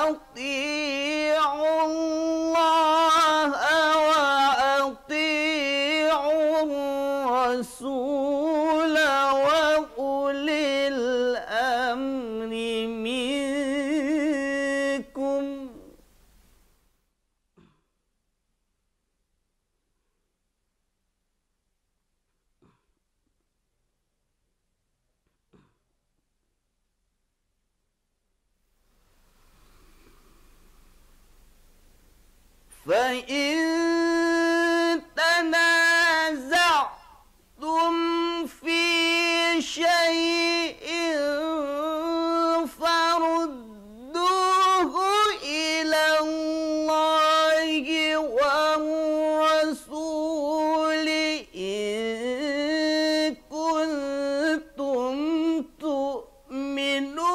أطيعوا الله وأطيعوا الرسول وأولي الأمر منكم. فإن تنازعتم في شيء فردوه إلى الله والرسول إن كنتم تؤمنون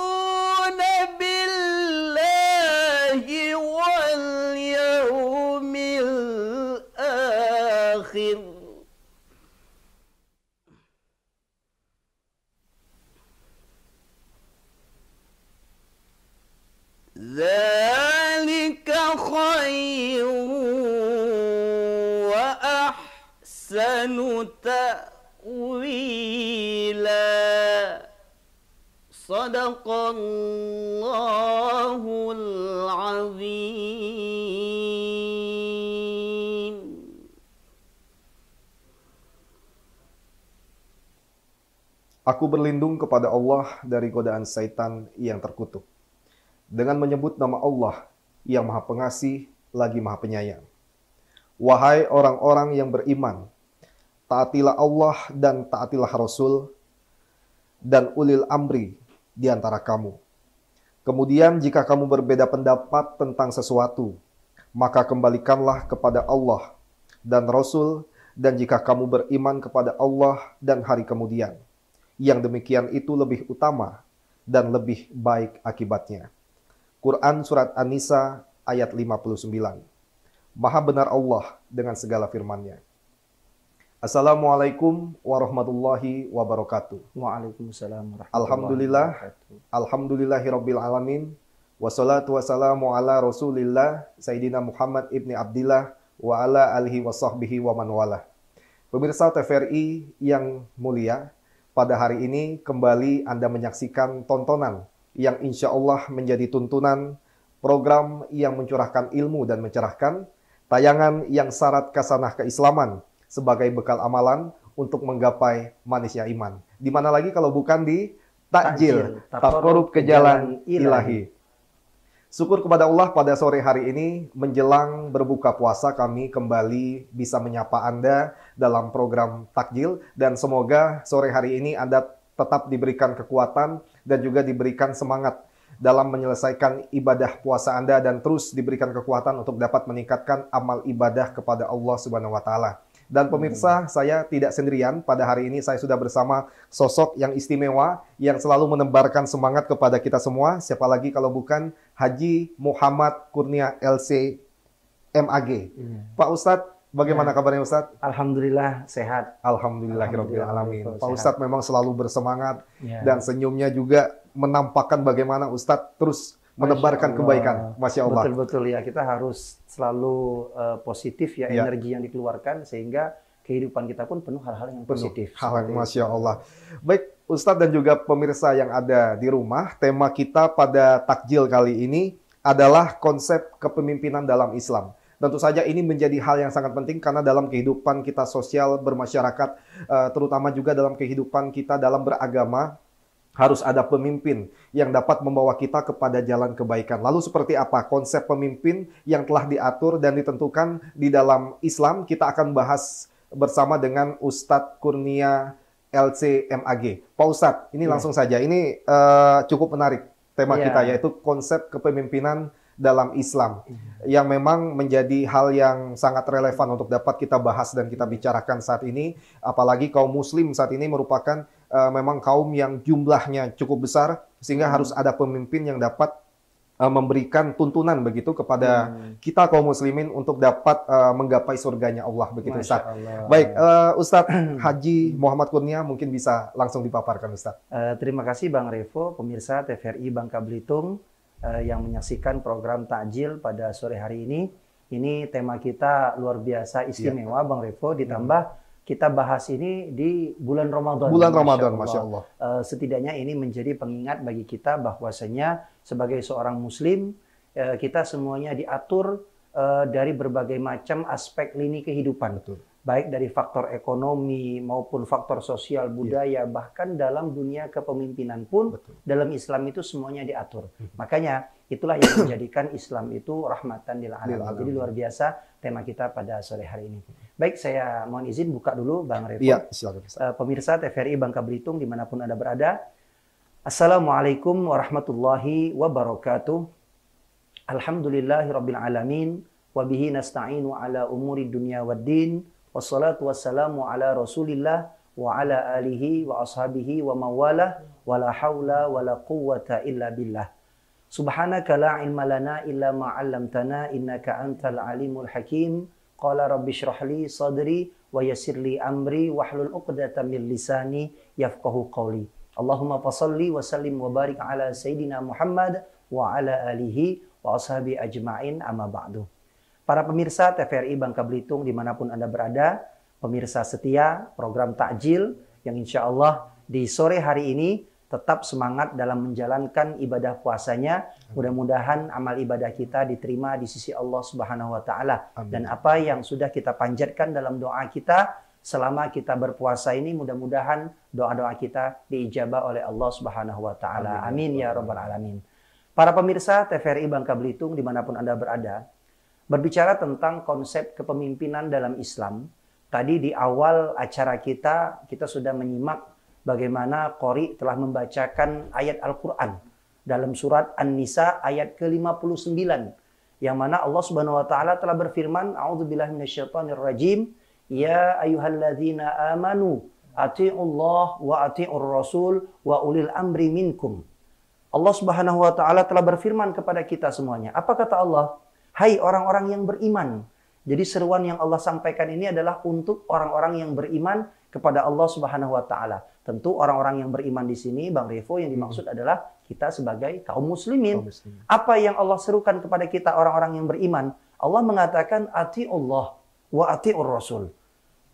بالله واليوم الآخر. ذلك خير وأحسن تأويلا. صدق الله العظيم. Aku berlindung kepada Allah dari godaan syaitan yang terkutuk, dengan menyebut nama Allah yang Maha Pengasih lagi Maha Penyayang. Wahai orang-orang yang beriman, taatilah Allah dan taatilah Rasul dan ulil amri di antara kamu. Kemudian jika kamu berbeda pendapat tentang sesuatu, maka kembalikanlah kepada Allah dan Rasul, dan jika kamu beriman kepada Allah dan hari kemudian, yang demikian itu lebih utama dan lebih baik akibatnya. Quran Surat An-Nisa ayat 59. Maha benar Allah dengan segala firman-Nya. Assalamualaikum warahmatullahi wabarakatuh. Waalaikumsalam warahmatullahi Alhamdulillah, wabarakatuh. alhamdulillahirabbil alamin. Wassalatu wassalamu ala Rasulillah Sayyidina Muhammad ibni Abdillah wa ala alihi wa sahbihi wa man walah. Pemirsa TVRI yang mulia, pada hari ini kembali Anda menyaksikan tontonan yang insya Allah menjadi tuntunan program yang mencurahkan ilmu dan mencerahkan, tayangan yang syarat kasanah keislaman sebagai bekal amalan untuk menggapai manisnya iman. Di mana lagi kalau bukan di Takjil, Taqarrub ke Jalan Ilahi. Syukur kepada Allah pada sore hari ini menjelang berbuka puasa kami kembali bisa menyapa Anda dalam program Takjil, dan semoga sore hari ini Anda tetap diberikan kekuatan dan juga diberikan semangat dalam menyelesaikan ibadah puasa Anda dan terus diberikan kekuatan untuk dapat meningkatkan amal ibadah kepada Allah Subhanahu wa taala. Dan pemirsa, saya tidak sendirian. Pada hari ini saya sudah bersama sosok yang istimewa yang selalu menebarkan semangat kepada kita semua. Siapa lagi kalau bukan Haji Muhammad Kurnia LC MAG. Pak Ustadz, bagaimana kabarnya Ustadz? Alhamdulillah sehat. Alhamdulillahirabbil alamin. Alhamdulillah, Pak Ustadz memang selalu bersemangat Ya. dan senyumnya juga menampakkan bagaimana Ustadz terus menebarkan kebaikan. Masya Allah. Betul-betul ya, kita harus selalu positif ya, Ya. energi yang dikeluarkan sehingga kehidupan kita pun penuh hal-hal yang positif. Hal yang Seperti Masya itu. Allah. Baik, Ustadz dan juga pemirsa yang ada di rumah, tema kita pada takjil kali ini adalah konsep kepemimpinan dalam Islam. Tentu saja ini menjadi hal yang sangat penting karena dalam kehidupan kita sosial bermasyarakat, terutama juga dalam kehidupan kita dalam beragama, harus ada pemimpin yang dapat membawa kita kepada jalan kebaikan. Lalu seperti apa konsep pemimpin yang telah diatur dan ditentukan di dalam Islam? Kita akan bahas bersama dengan Ustadz Kurnia LC MAG. Pak Ustadz, ini langsung saja. Ini cukup menarik tema kita, yaitu konsep kepemimpinan dalam Islam, yang memang menjadi hal yang sangat relevan untuk dapat kita bahas dan kita bicarakan saat ini. Apalagi kaum muslim saat ini merupakan memang kaum yang jumlahnya cukup besar, sehingga harus ada pemimpin yang dapat memberikan tuntunan begitu kepada kita kaum muslimin untuk dapat menggapai surganya Allah begitu Ustaz. Baik, Ustadz Haji Muhammad Kurnia mungkin bisa langsung dipaparkan Ustadz. Terima kasih Bang Revo, pemirsa TVRI Bangka Belitung. yang menyaksikan program Takjil pada sore hari ini. Ini tema kita luar biasa istimewa, Bang Revo, ditambah kita bahas ini di bulan Ramadan. Bulan Ramadan, Masya Allah. Setidaknya ini menjadi pengingat bagi kita bahwasanya sebagai seorang Muslim, kita semuanya diatur dari berbagai macam aspek lini kehidupan. Betul. Baik dari faktor ekonomi maupun faktor sosial budaya, bahkan dalam dunia kepemimpinan pun, dalam Islam itu semuanya diatur. Makanya itulah yang menjadikan Islam itu rahmatan lil alamin. Jadi luar biasa tema kita pada sore hari ini. Baik, saya mohon izin buka dulu Bang Revo. Iya, silakan. Pemirsa TVRI Bangka Belitung dimanapun Anda berada. Assalamualaikum warahmatullahi wabarakatuh. Alhamdulillahirabbil alamin wa bihi nasta'inu ala umuri dunya waddin. Wassalatu wassalamu ala Rasulillah wa ala alihi wa ashabihi wa mawalah wa la haula wa la quwwata illa billah. Subhanaka la ilma lana illa ma 'allamtana innaka antal alimul hakim. Qala rabbi shrah li sadri wa yassir li amri wahlul 'uqdatam min lisani yafqahu qawli. Allahumma fashalli wa sallim wa barik ala sayidina Muhammad wa ala alihi wa ashabi ajma'in amma ba'du. Para pemirsa TVRI Bangka Belitung dimanapun Anda berada, pemirsa setia program Takjil yang insya Allah di sore hari ini tetap semangat dalam menjalankan ibadah puasanya. Mudah-mudahan amal ibadah kita diterima di sisi Allah Subhanahu wa Ta'ala. Dan apa yang sudah kita panjatkan dalam doa kita selama kita berpuasa ini, mudah-mudahan doa-doa kita diijabah oleh Allah Subhanahu wa Ta'ala. Amin ya Rabbal Alamin. Para pemirsa TVRI Bangka Belitung dimanapun Anda berada, berbicara tentang konsep kepemimpinan dalam Islam. Tadi di awal acara kita sudah menyimak bagaimana Qori telah membacakan ayat Al-Quran dalam surat An-Nisa ayat ke-59. Yang mana Allah Subhanahu wa Ta'ala telah berfirman, A'udzubillahi minasyaitonirrajim, Ya ayyuhalladzina amanu, ati'ullah wa ati'ur rasul wa ulil amri minkum. Allah Subhanahu wa Ta'ala telah berfirman kepada kita semuanya. Apa kata Allah? Hai orang-orang yang beriman. Jadi seruan yang Allah sampaikan ini adalah untuk orang-orang yang beriman kepada Allah Subhanahu wa Ta'ala. Tentu orang-orang yang beriman di sini, Bang Revo, yang dimaksud adalah kita sebagai kaum muslimin. Apa yang Allah serukan kepada kita orang-orang yang beriman? Allah mengatakan ati'ullah wa ati'ur rasul.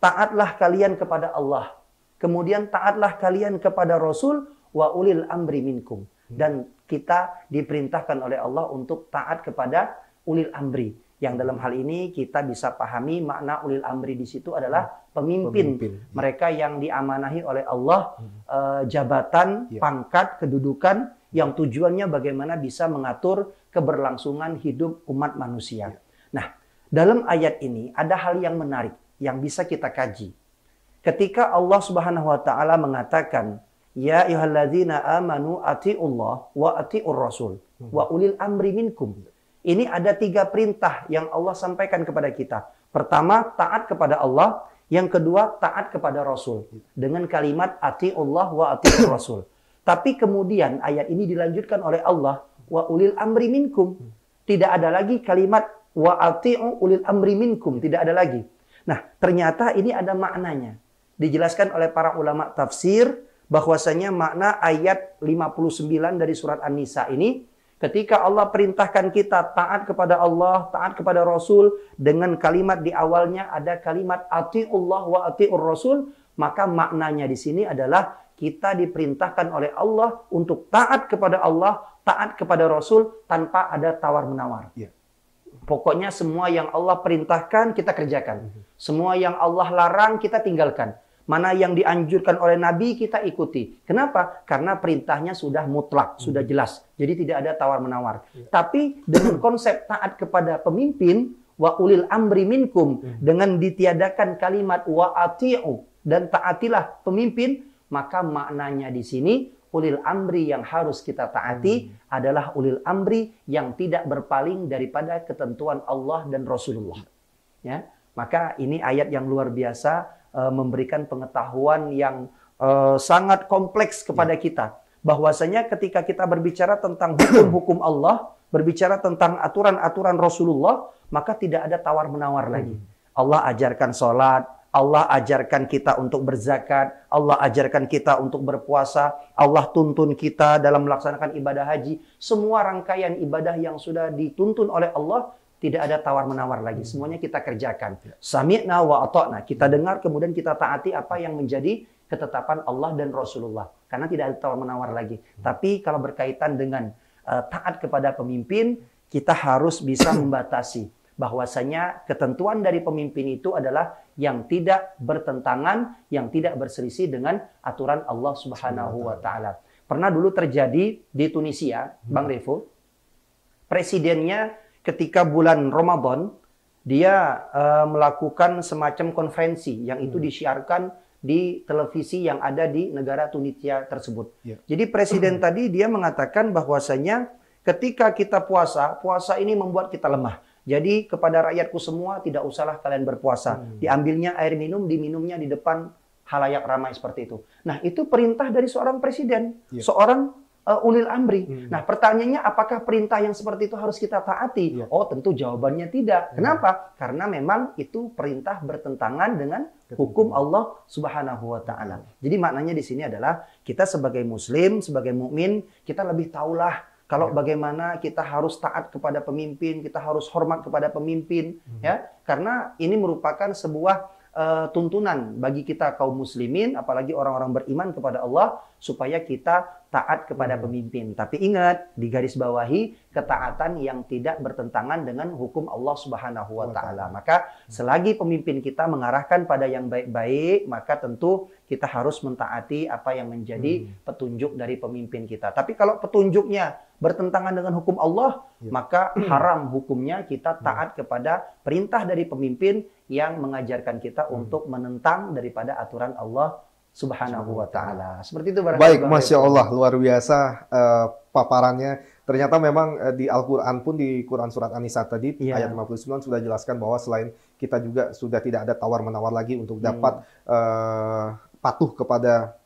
Taatlah kalian kepada Allah. Kemudian taatlah kalian kepada Rasul wa ulil amri minkum. Dan kita diperintahkan oleh Allah untuk taat kepada ulil amri. Yang dalam hal ini kita bisa pahami makna ulil amri di situ adalah pemimpin. Mereka yang diamanahi oleh Allah jabatan, pangkat, kedudukan yang tujuannya bagaimana bisa mengatur keberlangsungan hidup umat manusia. Nah, dalam ayat ini ada hal yang menarik yang bisa kita kaji. Ketika Allah Subhanahu wa Ta'ala mengatakan, Ya ayyuhalladzina amanu ati'ullah wa ati'ur rasul wa ulil amri minkum. Ini ada 3 perintah yang Allah sampaikan kepada kita. Pertama, taat kepada Allah. Yang kedua, taat kepada Rasul. Dengan kalimat ati'ullah wa ati'ur rasul. Tapi kemudian ayat ini dilanjutkan oleh Allah, wa ulil amri minkum. Tidak ada lagi kalimat wa ati'u ulil amri minkum. Tidak ada lagi. Nah, ternyata ini ada maknanya. Dijelaskan oleh para ulama tafsir bahwasanya makna ayat 59 dari surat An-Nisa ini, ketika Allah perintahkan kita taat kepada Allah, taat kepada Rasul, dengan kalimat di awalnya ada kalimat ati'ullah wa ati'ur rasul, maka maknanya di sini adalah kita diperintahkan oleh Allah untuk taat kepada Allah, taat kepada Rasul tanpa ada tawar-menawar. Pokoknya semua yang Allah perintahkan kita kerjakan. Semua yang Allah larang kita tinggalkan. Mana yang dianjurkan oleh Nabi kita ikuti. Kenapa? Karena perintahnya sudah mutlak, sudah jelas. Jadi tidak ada tawar-menawar. Tapi dengan konsep taat kepada pemimpin, wa ulil amri minkum, dengan ditiadakan kalimat wa ati'u, dan taatilah pemimpin, maka maknanya di sini ulil amri yang harus kita taati adalah ulil amri yang tidak berpaling daripada ketentuan Allah dan Rasulullah. Ya, maka ini ayat yang luar biasa, memberikan pengetahuan yang sangat kompleks kepada kita. Bahwasanya ketika kita berbicara tentang hukum-hukum Allah, berbicara tentang aturan-aturan Rasulullah, maka tidak ada tawar-menawar lagi. Allah ajarkan sholat, Allah ajarkan kita untuk berzakat, Allah ajarkan kita untuk berpuasa, Allah tuntun kita dalam melaksanakan ibadah haji. Semua rangkaian ibadah yang sudah dituntun oleh Allah, tidak ada tawar-menawar lagi. Semuanya kita kerjakan. Sami'na wa ata'na. Kita dengar, kemudian kita taati apa yang menjadi ketetapan Allah dan Rasulullah. Karena tidak ada tawar-menawar lagi. Tapi kalau berkaitan dengan taat kepada pemimpin, kita harus bisa membatasi. Bahwasanya ketentuan dari pemimpin itu adalah yang tidak bertentangan, yang tidak berselisih dengan aturan Allah Subhanahu wa Ta'ala. Pernah dulu terjadi di Tunisia, Bang Revo, presidennya ketika bulan Ramadan, dia melakukan semacam konferensi yang itu disiarkan di televisi yang ada di negara Tunisia tersebut. Jadi presiden tadi dia mengatakan bahwasanya ketika kita puasa, puasa ini membuat kita lemah. Jadi kepada rakyatku semua tidak usahlah kalian berpuasa. Diambilnya air minum, diminumnya di depan halayak ramai seperti itu. Nah, itu perintah dari seorang presiden, seorang ulil amri. Nah, pertanyaannya apakah perintah yang seperti itu harus kita taati? Oh, tentu jawabannya tidak. Kenapa? Karena memang itu perintah bertentangan dengan hukum Allah Subhanahu wa Ta'ala. Jadi maknanya di sini adalah kita sebagai muslim, sebagai mukmin, kita lebih tahulah kalau bagaimana kita harus taat kepada pemimpin, kita harus hormat kepada pemimpin, ya, karena ini merupakan sebuah tuntunan bagi kita kaum muslimin, apalagi orang-orang beriman kepada Allah, supaya kita taat kepada pemimpin. Tapi ingat, digarisbawahi ketaatan yang tidak bertentangan dengan hukum Allah Subhanahu wa Ta'ala. Maka selagi pemimpin kita mengarahkan pada yang baik-baik, maka tentu kita harus mentaati apa yang menjadi petunjuk dari pemimpin kita. Tapi kalau petunjuknya bertentangan dengan hukum Allah, maka haram hukumnya kita taat kepada perintah dari pemimpin yang mengajarkan kita untuk menentang daripada aturan Allah Subhanahu wa Ta'ala. Seperti itu barangkali. Baik, Masya Allah, luar biasa paparannya. Ternyata memang di Al-Quran pun, di Quran Surat An-Nisa tadi, ayat 59 sudah jelaskan bahwa selain kita juga sudah tidak ada tawar-menawar lagi untuk dapat patuh kepada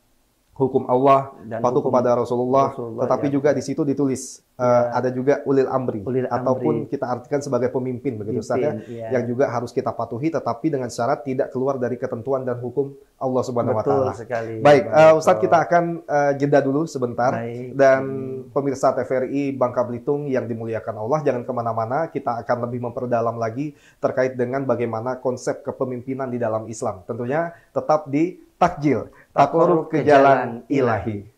hukum Allah, dan patuh kepada Rasulullah, tetapi juga di situ ditulis ada juga ulil amri, ataupun kita artikan sebagai pemimpin, begitu Ustaz ya, yang juga harus kita patuhi, tetapi dengan syarat tidak keluar dari ketentuan dan hukum Allah Subhanahu wa Ta'ala. Baik, Ustaz, kita akan jeda dulu sebentar. Dan pemirsa TVRI Bangka Belitung yang dimuliakan Allah, jangan kemana-mana, kita akan lebih memperdalam lagi terkait dengan bagaimana konsep kepemimpinan di dalam Islam. Tentunya tetap di Takjil, Takorup ke Jalan Ilahi.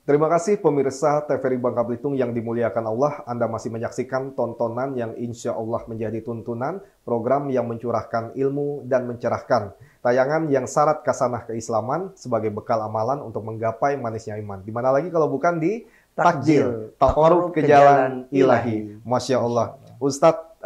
Terima kasih pemirsa TVRI Bangka Belitung yang dimuliakan Allah. Anda masih menyaksikan tontonan yang insya Allah menjadi tuntunan, program yang mencurahkan ilmu dan mencerahkan. Tayangan yang syarat kasanah keislaman sebagai bekal amalan untuk menggapai manisnya iman. Di mana lagi kalau bukan di Takjil, Takorup ke Jalan Ilahi. Masya Allah. Ustadz,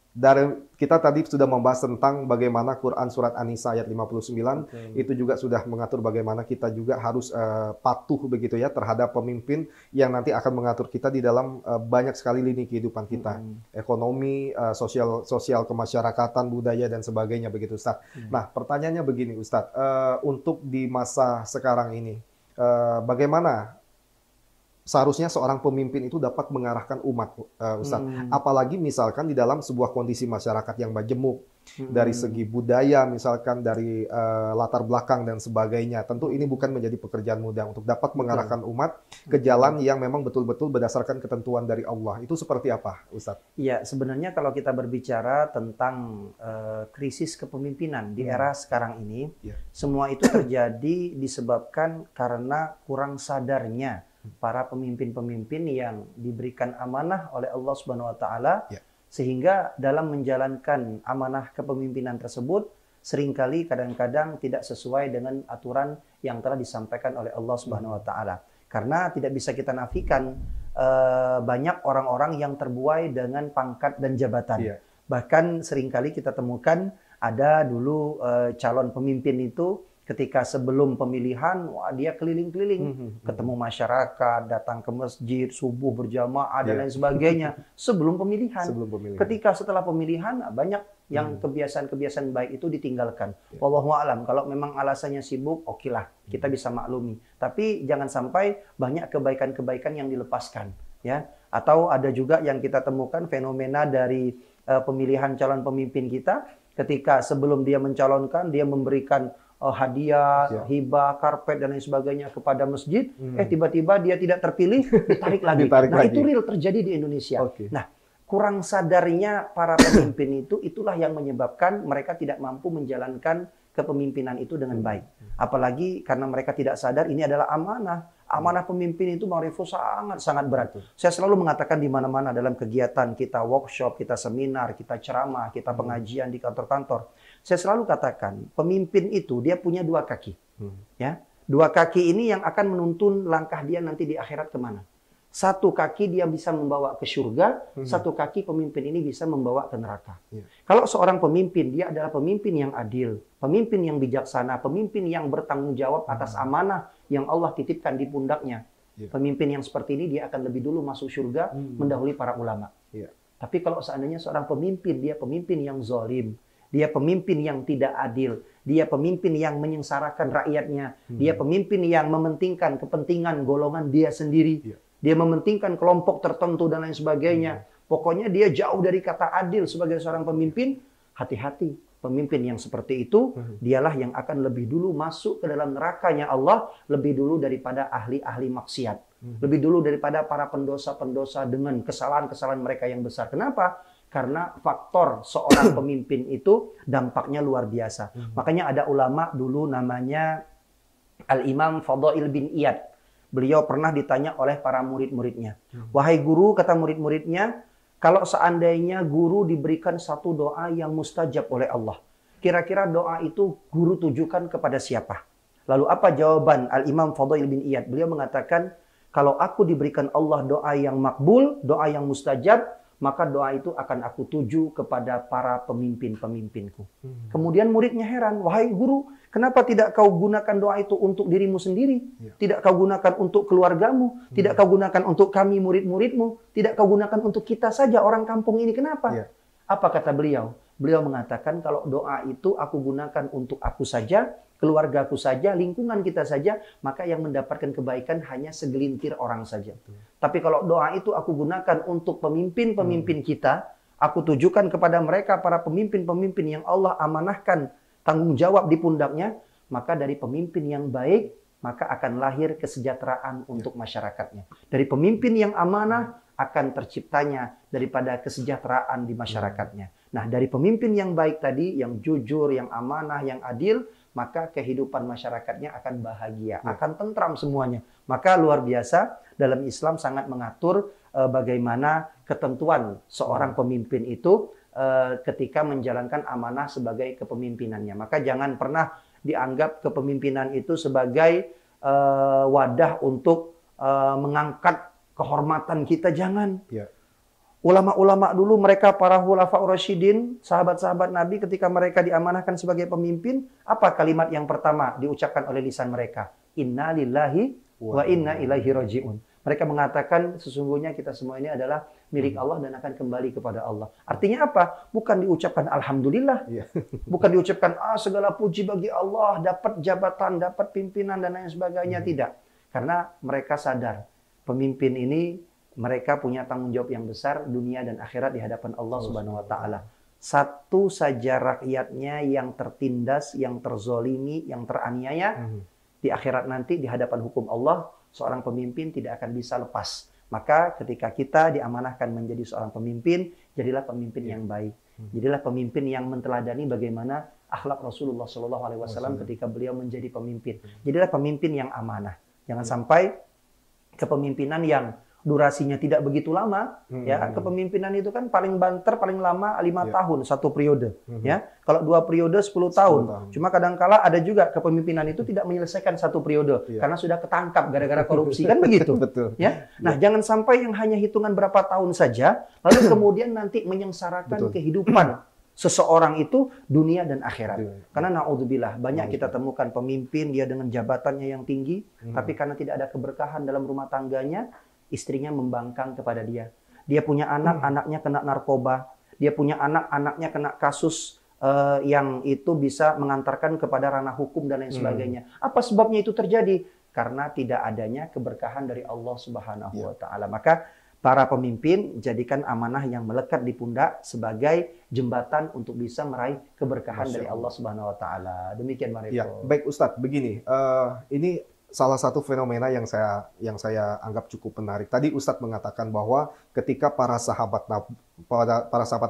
dari kita tadi sudah membahas tentang bagaimana Quran Surat An-Nisa ayat 59, itu juga sudah mengatur bagaimana kita juga harus patuh begitu ya terhadap pemimpin yang nanti akan mengatur kita di dalam banyak sekali lini kehidupan kita. Ekonomi, sosial kemasyarakatan, budaya, dan sebagainya begitu Ustaz. Nah, pertanyaannya begini Ustaz, untuk di masa sekarang ini, bagaimana seharusnya seorang pemimpin itu dapat mengarahkan umat, Ustaz. Apalagi misalkan di dalam sebuah kondisi masyarakat yang majemuk, dari segi budaya, misalkan dari latar belakang dan sebagainya. Tentu ini bukan menjadi pekerjaan mudah untuk dapat mengarahkan umat ke jalan yang memang betul-betul berdasarkan ketentuan dari Allah. Itu seperti apa, Ustaz? Ya, sebenarnya kalau kita berbicara tentang krisis kepemimpinan di era sekarang ini, semua itu terjadi disebabkan karena kurang sadarnya para pemimpin-pemimpin yang diberikan amanah oleh Allah Subhanahu wa Ta'ala, sehingga dalam menjalankan amanah kepemimpinan tersebut seringkali kadang-kadang tidak sesuai dengan aturan yang telah disampaikan oleh Allah Subhanahu wa taala. Karena tidak bisa kita nafikan banyak orang-orang yang terbuai dengan pangkat dan jabatan. Iya. Bahkan seringkali kita temukan ada dulu calon pemimpin itu ketika sebelum pemilihan, wah dia keliling-keliling, ketemu masyarakat, datang ke masjid, subuh berjamaah dan lain sebagainya sebelum pemilihan. Sebelum pemilihan. Ketika setelah pemilihan banyak yang kebiasaan-kebiasaan baik itu ditinggalkan. Wallahu a'lam. Kalau memang alasannya sibuk, okelah, kita bisa maklumi. Tapi jangan sampai banyak kebaikan-kebaikan yang dilepaskan, ya. Atau ada juga yang kita temukan fenomena dari pemilihan calon pemimpin kita, ketika sebelum dia mencalonkan, dia memberikan hadiah, hibah, karpet dan lain sebagainya kepada masjid. Tiba-tiba dia tidak terpilih, ditarik lagi. Itu real terjadi di Indonesia. Nah, kurang sadarnya para pemimpin itulah yang menyebabkan mereka tidak mampu menjalankan kepemimpinan itu dengan baik. Apalagi karena mereka tidak sadar ini adalah amanah. Amanah pemimpin itu Ma'rifo sangat berat. Saya selalu mengatakan di mana-mana dalam kegiatan kita workshop, kita seminar, kita ceramah, kita pengajian di kantor-kantor. Saya selalu katakan, pemimpin itu dia punya dua kaki. Ya, dua kaki ini yang akan menuntun langkah dia nanti di akhirat kemana. Satu kaki dia bisa membawa ke surga, satu kaki pemimpin ini bisa membawa ke neraka. Kalau seorang pemimpin, dia adalah pemimpin yang adil, pemimpin yang bijaksana, pemimpin yang bertanggung jawab atas amanah yang Allah titipkan di pundaknya. Pemimpin yang seperti ini dia akan lebih dulu masuk surga, mendahului para ulama. Tapi kalau seandainya seorang pemimpin, dia pemimpin yang zalim, dia pemimpin yang tidak adil, dia pemimpin yang menyengsarakan rakyatnya, dia pemimpin yang mementingkan kepentingan golongan dia sendiri, dia mementingkan kelompok tertentu dan lain sebagainya. Pokoknya dia jauh dari kata adil sebagai seorang pemimpin. Hati-hati, pemimpin yang seperti itu, dialah yang akan lebih dulu masuk ke dalam nerakanya Allah, lebih dulu daripada ahli-ahli maksiat. Lebih dulu daripada para pendosa-pendosa dengan kesalahan-kesalahan mereka yang besar. Kenapa? Karena faktor seorang pemimpin itu dampaknya luar biasa. Makanya ada ulama dulu namanya Al-Imam Fadail bin Iyad. Beliau pernah ditanya oleh para murid-muridnya. Wahai guru, kata murid-muridnya, kalau seandainya guru diberikan satu doa yang mustajab oleh Allah, kira-kira doa itu guru tujukan kepada siapa? Lalu apa jawaban Al-Imam Fadail bin Iyad? Beliau mengatakan, kalau aku diberikan Allah doa yang makbul, doa yang mustajab, maka doa itu akan aku tuju kepada para pemimpin-pemimpinku. Kemudian muridnya heran, wahai guru, kenapa tidak kau gunakan doa itu untuk dirimu sendiri? Tidak kau gunakan untuk keluargamu? Tidak kau gunakan untuk kami murid-muridmu? Tidak kau gunakan untuk kita saja orang kampung ini? Kenapa? Apa kata beliau? Beliau mengatakan kalau doa itu aku gunakan untuk aku saja, keluargaku saja, lingkungan kita saja, maka yang mendapatkan kebaikan hanya segelintir orang saja. Tapi kalau doa itu aku gunakan untuk pemimpin-pemimpin kita, aku tujukan kepada mereka para pemimpin-pemimpin yang Allah amanahkan tanggung jawab di pundaknya, maka dari pemimpin yang baik, maka akan lahir kesejahteraan untuk masyarakatnya. Dari pemimpin yang amanah, akan terciptanya daripada kesejahteraan di masyarakatnya. Nah, dari pemimpin yang baik tadi, yang jujur, yang amanah, yang adil, maka kehidupan masyarakatnya akan bahagia, akan tentram semuanya. Maka luar biasa, dalam Islam sangat mengatur bagaimana ketentuan seorang pemimpin itu ketika menjalankan amanah sebagai kepemimpinannya. Maka jangan pernah dianggap kepemimpinan itu sebagai wadah untuk mengangkat kehormatan kita, jangan. Ulama-ulama dulu, mereka para khulafaur rasyidin, sahabat-sahabat Nabi, ketika mereka diamanahkan sebagai pemimpin, apa kalimat yang pertama diucapkan oleh lisan mereka? Inna lillahi wa inna ilaihi raji'un. Mereka mengatakan sesungguhnya kita semua ini adalah milik Allah dan akan kembali kepada Allah. Artinya apa? Bukan diucapkan alhamdulillah. Bukan diucapkan segala puji bagi Allah, dapat jabatan, dapat pimpinan dan lain sebagainya. Tidak. Karena mereka sadar pemimpin ini mereka punya tanggung jawab yang besar dunia dan akhirat di hadapan Allah Subhanahu wa taala. Satu saja rakyatnya yang tertindas, yang terzolimi, yang teraniaya, di akhirat nanti di hadapan hukum Allah, seorang pemimpin tidak akan bisa lepas. Maka ketika kita diamanahkan menjadi seorang pemimpin, jadilah pemimpin yang baik. Jadilah pemimpin yang menteladani bagaimana akhlak Rasulullah SAW ketika beliau menjadi pemimpin. Jadilah pemimpin yang amanah. Jangan sampai kepemimpinan yang durasinya tidak begitu lama, ya kepemimpinan itu kan paling banter paling lama 5 tahun satu periode, ya. Kalau 2 periode 10 tahun. Cuma kadangkala ada juga kepemimpinan itu tidak menyelesaikan satu periode karena sudah ketangkap gara-gara korupsi kan begitu, Betul. ya. Nah, jangan sampai yang hanya hitungan berapa tahun saja, lalu kemudian nanti menyengsarakan kehidupan seseorang itu dunia dan akhirat. Karena naudzubillah banyak kita temukan pemimpin dia dengan jabatannya yang tinggi, tapi karena tidak ada keberkahan dalam rumah tangganya, istrinya membangkang kepada dia. Dia punya anak, anaknya kena narkoba. Dia punya anak, anaknya kena kasus yang itu bisa mengantarkan kepada ranah hukum dan lain sebagainya. Apa sebabnya itu terjadi? Karena tidak adanya keberkahan dari Allah Subhanahu wa taala. Maka para pemimpin jadikan amanah yang melekat di pundak sebagai jembatan untuk bisa meraih keberkahan dari Allah Subhanahu wa taala. Demikian Marifo. Ya, baik Ustadz, begini, ini salah satu fenomena yang saya anggap cukup menarik. Tadi Ustadz mengatakan bahwa ketika para sahabat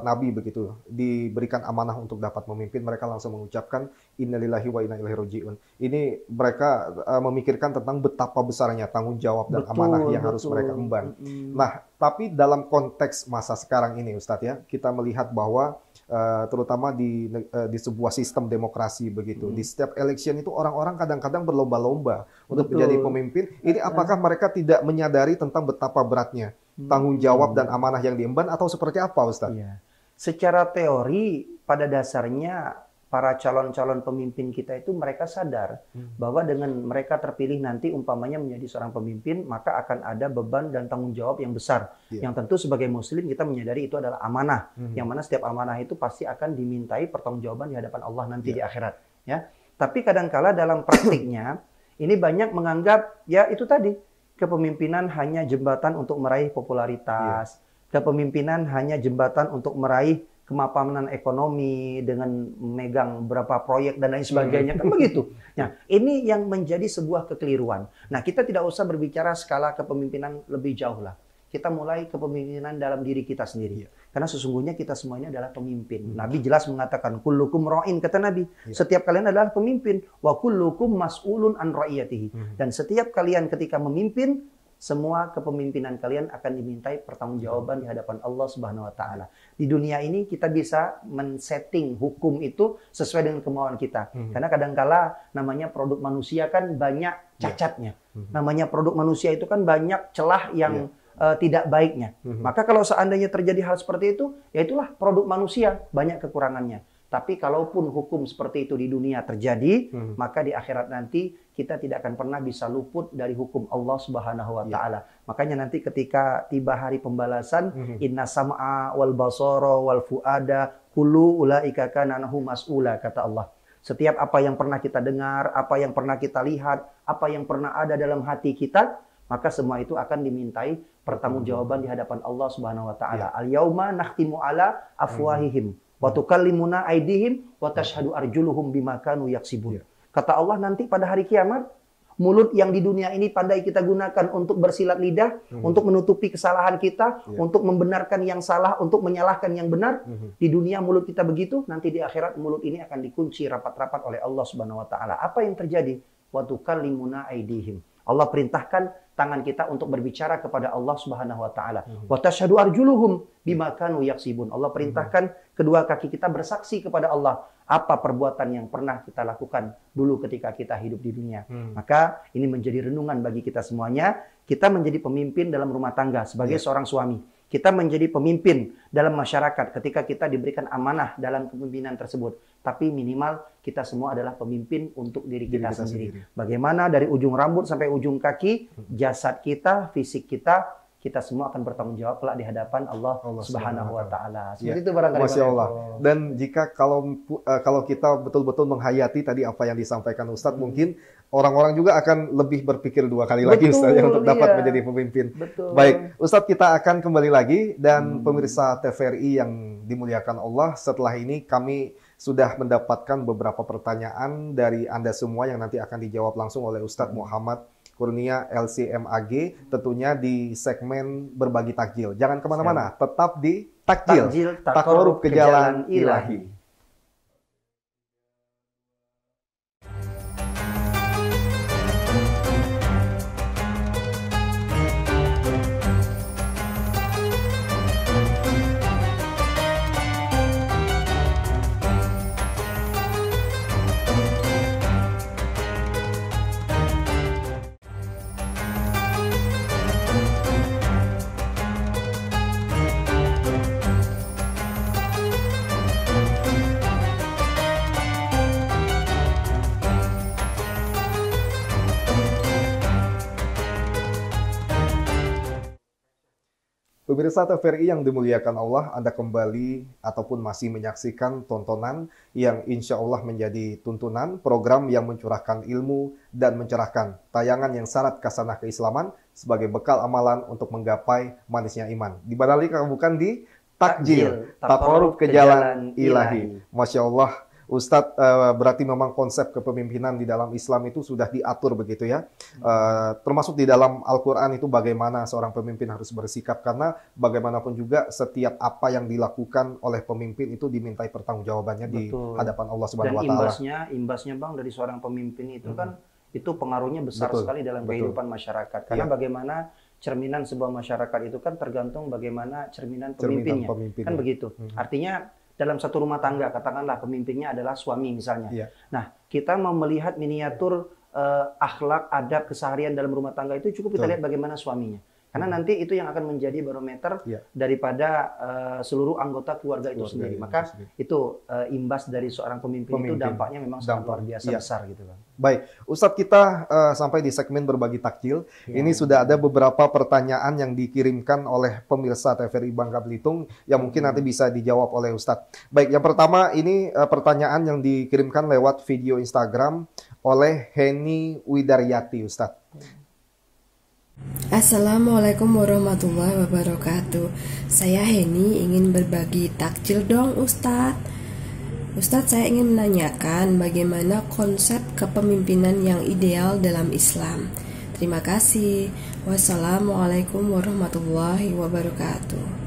Nabi begitu diberikan amanah untuk dapat memimpin, mereka langsung mengucapkan innalillahi wa inna ilaihi rajiun. Ini mereka memikirkan tentang betapa besarnya tanggung jawab dan amanah yang harus mereka emban. Nah, tapi dalam konteks masa sekarang ini Ustadz ya, kita melihat bahwa terutama di sebuah sistem demokrasi begitu. Di setiap election itu orang-orang kadang-kadang berlomba-lomba untuk menjadi pemimpin. Ini apakah mereka tidak menyadari tentang betapa beratnya tanggung jawab dan amanah yang diemban atau seperti apa, Ustaz? Ya. Secara teori pada dasarnya para calon-calon pemimpin kita itu mereka sadar bahwa dengan mereka terpilih nanti umpamanya menjadi seorang pemimpin, maka akan ada beban dan tanggung jawab yang besar. Yang tentu sebagai muslim kita menyadari itu adalah amanah. Yang mana setiap amanah itu pasti akan dimintai pertanggungjawaban di hadapan Allah nanti di akhirat. Ya. Tapi kadangkala dalam praktiknya ini banyak menganggap ya itu tadi, kepemimpinan hanya jembatan untuk meraih popularitas. Kepemimpinan hanya jembatan untuk meraih kemapanan ekonomi dengan memegang beberapa proyek dan lain sebagainya, kan begitu. Nah, ini yang menjadi sebuah kekeliruan. Nah, kita tidak usah berbicara skala kepemimpinan lebih jauh lah. Kita mulai kepemimpinan dalam diri kita sendiri. Karena sesungguhnya kita semuanya adalah pemimpin. Nabi jelas mengatakan, kullukum ra'in, kata Nabi. Setiap kalian adalah pemimpin. Wa kullukum mas'ulun an ra'iyatihi. Dan setiap kalian ketika memimpin, semua kepemimpinan kalian akan dimintai pertanggungjawaban di hadapan Allah Subhanahu wa taala. Di dunia ini kita bisa men-setting hukum itu sesuai dengan kemauan kita. Karena kadangkala namanya produk manusia kan banyak cacatnya. Namanya produk manusia itu kan banyak celah yang tidak baiknya. Maka kalau seandainya terjadi hal seperti itu, ya itulah produk manusia, banyak kekurangannya. Tapi kalaupun hukum seperti itu di dunia terjadi, maka di akhirat nanti kita tidak akan pernah bisa luput dari hukum Allah Subhanahu wa taala. Makanya nanti ketika tiba hari pembalasan, inna sam'a wal basara wal fuada kullu ulaika kana anhu mas'ula, kata Allah. Setiap apa yang pernah kita dengar, apa yang pernah kita lihat, apa yang pernah ada dalam hati kita, maka semua itu akan dimintai pertanggungjawaban di hadapan Allah Subhanahu wa taala. Al-yauma nakhtimu ala afwahihim wa tukallimuna aydihim wa tashhadu arjuluhum bima kanu yaksibun. Kata Allah nanti pada hari kiamat, mulut yang di dunia ini pandai kita gunakan untuk bersilat lidah, untuk menutupi kesalahan kita, untuk membenarkan yang salah, untuk menyalahkan yang benar. Di dunia mulut kita begitu, nanti di akhirat mulut ini akan dikunci rapat-rapat oleh Allah Subhanahu wa taala. Apa yang terjadi? Wa tukallimuna aydihim. Allah perintahkan tangan kita untuk berbicara kepada Allah Subhanahu wa taala. Wa tashhadu arjuluhum bima kanu yaksibun. Allah perintahkan kedua kaki kita bersaksi kepada Allah apa perbuatan yang pernah kita lakukan dulu ketika kita hidup di dunia. Maka ini menjadi renungan bagi kita semuanya. Kita menjadi pemimpin dalam rumah tangga sebagai seorang suami. Kita menjadi pemimpin dalam masyarakat ketika kita diberikan amanah dalam kepemimpinan tersebut. Tapi minimal kita semua adalah pemimpin untuk diri kita sendiri. Bagaimana dari ujung rambut sampai ujung kaki, jasad kita, fisik kita, kita semua akan bertanggung jawab kelak di hadapan Allah Subhanahu wa taala. Seperti itu barangkali. Masya Allah. Dan jika kalau kita betul-betul menghayati tadi apa yang disampaikan Ustadz, mungkin orang-orang juga akan lebih berpikir dua kali lagi Ustadz ya, untuk dapat menjadi pemimpin. Baik, Ustadz kita akan kembali lagi dan pemirsa TVRI yang dimuliakan Allah, setelah ini kami sudah mendapatkan beberapa pertanyaan dari Anda semua yang nanti akan dijawab langsung oleh Ustadz Muhammad Kurnia LCMAG, tentunya di segmen Berbagi Takjil. Jangan kemana-mana, tetap di Takjil, Takorup ke Jalan Ilahi. Pemirsa TVRI yang dimuliakan Allah, Anda kembali ataupun masih menyaksikan tontonan yang insya Allah menjadi tuntunan program yang mencurahkan ilmu dan mencerahkan tayangan yang syarat kasanah keislaman sebagai bekal amalan untuk menggapai manisnya iman. Di mana lagi kalau bukan di Takjil, Taqarrub ke Jalan Ilahi. Masya Allah. Ustadz, berarti memang konsep kepemimpinan di dalam Islam itu sudah diatur begitu ya. Termasuk di dalam Al-Quran itu bagaimana seorang pemimpin harus bersikap. Karena bagaimanapun juga setiap apa yang dilakukan oleh pemimpin itu dimintai pertanggungjawabannya di hadapan Allah Subhanahu wa Ta'ala. Dan imbasnya Bang dari seorang pemimpin itu kan itu pengaruhnya besar sekali dalam kehidupan masyarakat. Karena bagaimana cerminan sebuah masyarakat itu kan tergantung bagaimana cerminan pemimpinnya. Kan begitu. Artinya dalam satu rumah tangga, katakanlah pemimpinnya adalah suami misalnya. Nah, kita mau melihat miniatur akhlak, adab, keseharian dalam rumah tangga itu cukup kita lihat bagaimana suaminya. Karena nanti itu yang akan menjadi barometer daripada seluruh anggota keluarga itu sendiri. Maka itu imbas dari seorang pemimpin itu dampaknya memang sangat luar biasa besar gitu Bang. Baik, Ustadz, kita sampai di segmen berbagi takjil. Ini sudah ada beberapa pertanyaan yang dikirimkan oleh pemirsa TVRI Bangka Belitung yang mungkin nanti bisa dijawab oleh Ustadz. Baik, yang pertama ini pertanyaan yang dikirimkan lewat video Instagram oleh Heni Widaryati, Ustadz. Assalamualaikum warahmatullahi wabarakatuh. Saya Heni, ingin berbagi takjil dong Ustadz. Ustadz, saya ingin menanyakan bagaimana konsep kepemimpinan yang ideal dalam Islam. Terima kasih. Wassalamualaikum warahmatullahi wabarakatuh.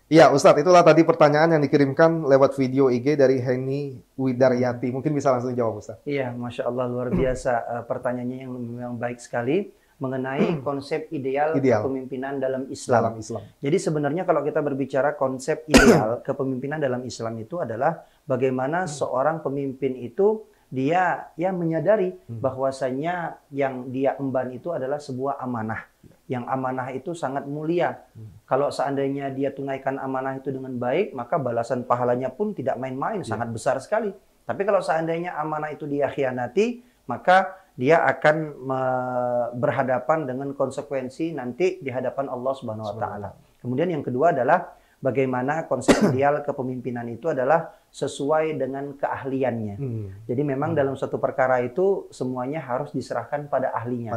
Ya Ustadz, itulah tadi pertanyaan yang dikirimkan lewat video IG dari Heni Widaryati. Mungkin bisa langsung jawab Ustadz. Iya, Masya Allah luar biasa pertanyaannya yang memang baik sekali mengenai konsep ideal kepemimpinan dalam Islam. Jadi sebenarnya kalau kita berbicara konsep ideal kepemimpinan dalam Islam itu adalah bagaimana seorang pemimpin itu dia menyadari bahwasanya yang dia emban itu adalah sebuah amanah. Yang amanah itu sangat mulia. Kalau seandainya dia tunaikan amanah itu dengan baik, maka balasan pahalanya pun tidak main-main, sangat besar sekali. Tapi kalau seandainya amanah itu dia khianati, maka dia akan berhadapan dengan konsekuensi nanti di hadapan Allah Subhanahu wa Ta'ala. Kemudian yang kedua adalah bagaimana konsep ideal kepemimpinan itu adalah sesuai dengan keahliannya. Jadi memang dalam suatu perkara itu semuanya harus diserahkan pada ahlinya.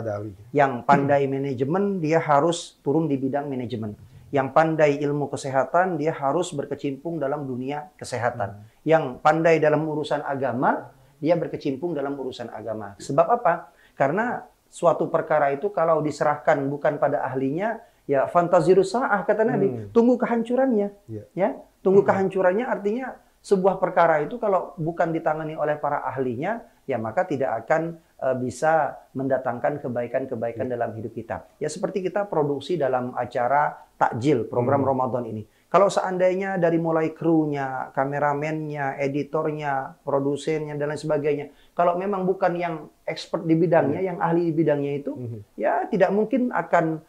Yang pandai manajemen dia harus turun di bidang manajemen. Yang pandai ilmu kesehatan dia harus berkecimpung dalam dunia kesehatan. Yang pandai dalam urusan agama dia berkecimpung dalam urusan agama. Sebab apa? Karena suatu perkara itu kalau diserahkan bukan pada ahlinya, ya fantazirus sa'ah kata Nabi, tunggu kehancurannya. Ya, tunggu kehancurannya artinya sebuah perkara itu kalau bukan ditangani oleh para ahlinya, ya maka tidak akan bisa mendatangkan kebaikan-kebaikan dalam hidup kita. Ya seperti kita produksi dalam acara takjil, program Ramadan ini. Kalau seandainya dari mulai krunya, kameramennya, editornya, produsennya, dan lain sebagainya, kalau memang bukan yang expert di bidangnya, yang ahli di bidangnya itu, ya tidak mungkin akan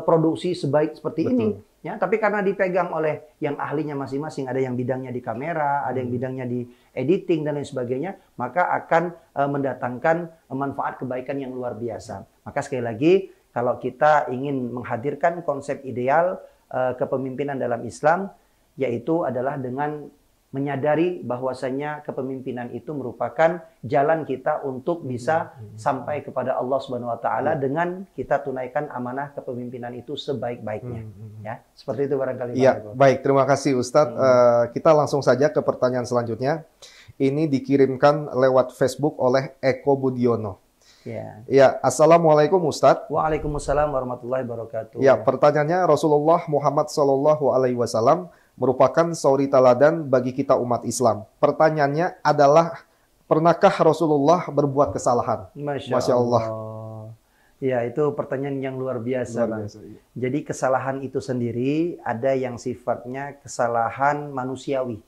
produksi sebaik seperti ini. Ya, tapi karena dipegang oleh yang ahlinya masing-masing, ada yang bidangnya di kamera, ada yang bidangnya di editing dan lain sebagainya, maka akan mendatangkan manfaat kebaikan yang luar biasa. Maka sekali lagi, kalau kita ingin menghadirkan konsep ideal kepemimpinan dalam Islam, yaitu adalah dengan menyadari bahwasanya kepemimpinan itu merupakan jalan kita untuk bisa sampai kepada Allah Subhanahu wa Ta'ala dengan kita tunaikan amanah kepemimpinan itu sebaik-baiknya. Ya, seperti itu barangkali. Ya, baik, terima kasih Ustadz. Kita langsung saja ke pertanyaan selanjutnya. Ini dikirimkan lewat Facebook oleh Eko Budiono. Ya, Assalamualaikum Ustadz. Waalaikumsalam warahmatullahi wabarakatuh. Ya, pertanyaannya, Rasulullah Muhammad SAW merupakan suri teladan bagi kita umat Islam. Pertanyaannya adalah, pernahkah Rasulullah berbuat kesalahan? Masya Allah. Ya, itu pertanyaan yang luar biasa, Bang. Jadi kesalahan itu sendiri ada yang sifatnya kesalahan manusiawi.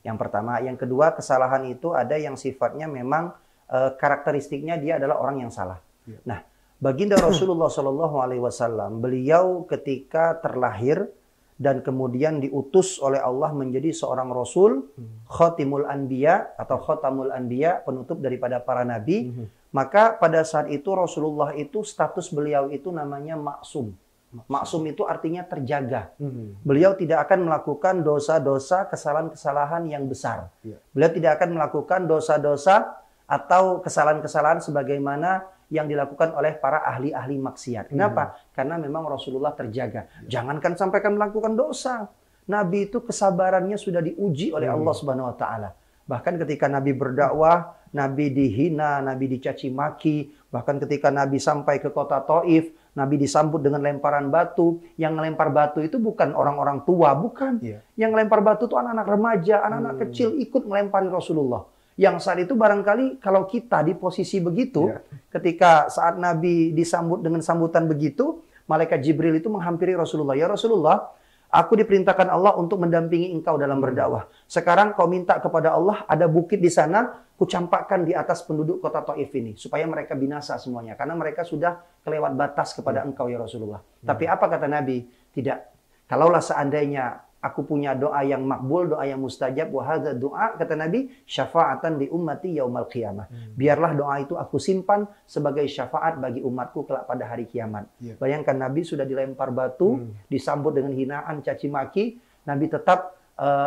Yang pertama, yang kedua kesalahan itu ada yang sifatnya memang karakteristiknya dia adalah orang yang salah. Nah, baginda Rasulullah SAW, beliau ketika terlahir dan kemudian diutus oleh Allah menjadi seorang Rasul, Khatimul Anbiya atau Khatamul Anbiya, penutup daripada para nabi, maka pada saat itu Rasulullah itu status beliau itu namanya maksum. Maksum itu artinya terjaga. Beliau tidak akan melakukan dosa-dosa, kesalahan-kesalahan yang besar. Beliau tidak akan melakukan dosa-dosa atau kesalahan-kesalahan sebagaimana yang dilakukan oleh para ahli-ahli maksiat. Kenapa? Karena memang Rasulullah terjaga. Jangankan sampai akan melakukan dosa. Nabi itu kesabarannya sudah diuji oleh Allah Subhanahu wa taala. Bahkan ketika Nabi berdakwah, Nabi dihina, Nabi dicaci maki, bahkan ketika Nabi sampai ke kota Taif, Nabi disambut dengan lemparan batu. Yang ngelempar batu itu bukan orang-orang tua, bukan. Yang ngelempar batu itu anak-anak remaja, anak-anak kecil ikut melempari Rasulullah. Yang saat itu barangkali kalau kita di posisi begitu, ketika saat Nabi disambut dengan sambutan begitu, malaikat Jibril itu menghampiri Rasulullah. Ya Rasulullah, aku diperintahkan Allah untuk mendampingi engkau dalam berdakwah. Sekarang kau minta kepada Allah, ada bukit di sana, kucampakkan di atas penduduk kota Taif ini. Supaya mereka binasa semuanya. Karena mereka sudah kelewat batas kepada engkau ya Rasulullah. Tapi apa kata Nabi? Tidak. Kalaulah seandainya aku punya doa yang makbul, doa yang mustajab, wa hadza doa, kata Nabi, syafa'atan li ummati yaumal qiyamah. Biarlah doa itu aku simpan sebagai syafaat bagi umatku kelak pada hari kiamat. Bayangkan Nabi sudah dilempar batu, disambut dengan hinaan, caci maki, Nabi tetap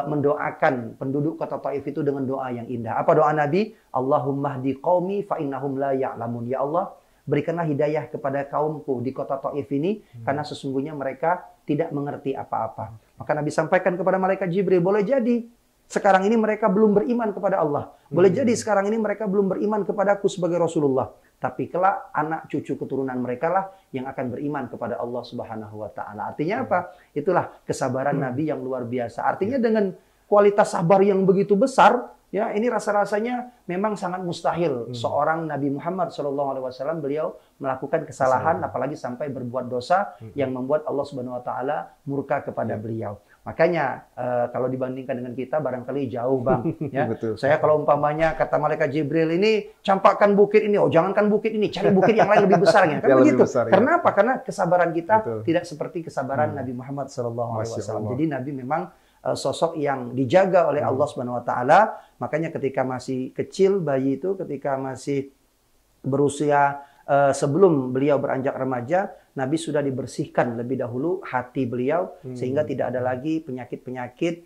mendoakan penduduk kota Taif itu dengan doa yang indah. Apa doa Nabi? Allahumma hdi qaumi fa innahum la ya'lamun. Ya Allah, berikanlah hidayah kepada kaumku di kota Taif ini, karena sesungguhnya mereka tidak mengerti apa-apa. Maka Nabi sampaikan kepada malaikat Jibril, boleh jadi sekarang ini mereka belum beriman kepada Allah. Boleh jadi sekarang ini mereka belum beriman kepadaku sebagai Rasulullah. Tapi kelak anak cucu keturunan mereka lah yang akan beriman kepada Allah Subhanahu wa taala. Artinya apa? Itulah kesabaran Nabi yang luar biasa. Artinya dengan kualitas sabar yang begitu besar, ya, ini rasa-rasanya memang sangat mustahil seorang Nabi Muhammad SAW beliau melakukan kesalahan, apalagi sampai berbuat dosa yang membuat Allah Subhanahu Wa Taala murka kepada beliau. Makanya kalau dibandingkan dengan kita barangkali jauh, Bang. Ya, saya kalau umpamanya kata malaikat Jibril ini campakkan bukit ini, oh jangankan bukit ini, cari bukit yang lain lebih besarnya, kan begitu. Karena apa? Karena kesabaran kita tidak seperti kesabaran Nabi Muhammad SAW. Jadi Nabi memang sosok yang dijaga oleh Allah Subhanahu wa taala. Makanya ketika masih kecil bayi itu, ketika masih berusia sebelum beliau beranjak remaja, Nabi sudah dibersihkan lebih dahulu hati beliau sehingga tidak ada lagi penyakit-penyakit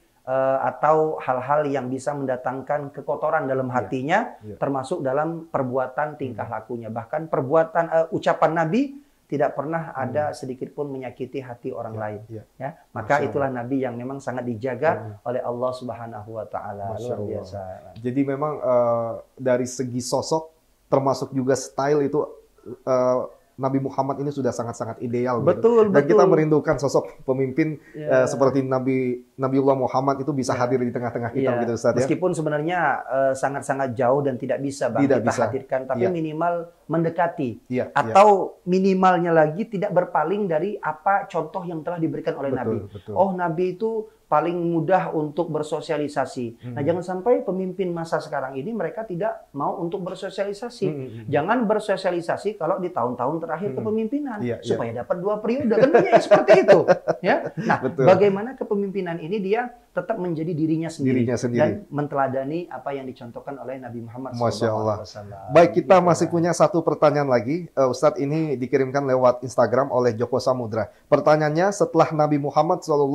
atau hal-hal yang bisa mendatangkan kekotoran dalam hatinya, termasuk dalam perbuatan tingkah lakunya. Bahkan perbuatan ucapan Nabi tidak pernah ada sedikit pun menyakiti hati orang lain. Ya, maka itulah Nabi yang memang sangat dijaga oleh Allah Subhanahu wa taala. Luar biasa. Jadi memang dari segi sosok termasuk juga style itu Nabi Muhammad ini sudah sangat-sangat ideal. Betul, Dan kita merindukan sosok pemimpin seperti Nabiullah Muhammad itu bisa hadir di tengah-tengah kita, gitu Ustaz. Meskipun sebenarnya sangat-sangat jauh dan tidak bisa kita hadirkan, tapi minimal mendekati. Atau minimalnya lagi tidak berpaling dari apa contoh yang telah diberikan oleh Nabi. Oh, Nabi itu paling mudah untuk bersosialisasi. Nah, jangan sampai pemimpin masa sekarang ini mereka tidak mau untuk bersosialisasi. Jangan bersosialisasi kalau di tahun-tahun terakhir kepemimpinan supaya dapat 2 periode, kan banyak yang seperti itu. Ya. Nah, bagaimana kepemimpinan ini dia tetap menjadi dirinya sendiri. Dan menteladani apa yang dicontohkan oleh Nabi Muhammad SAW. Baik, kita masih punya satu pertanyaan lagi. Ustadz, ini dikirimkan lewat Instagram oleh Joko Samudra. Pertanyaannya, setelah Nabi Muhammad SAW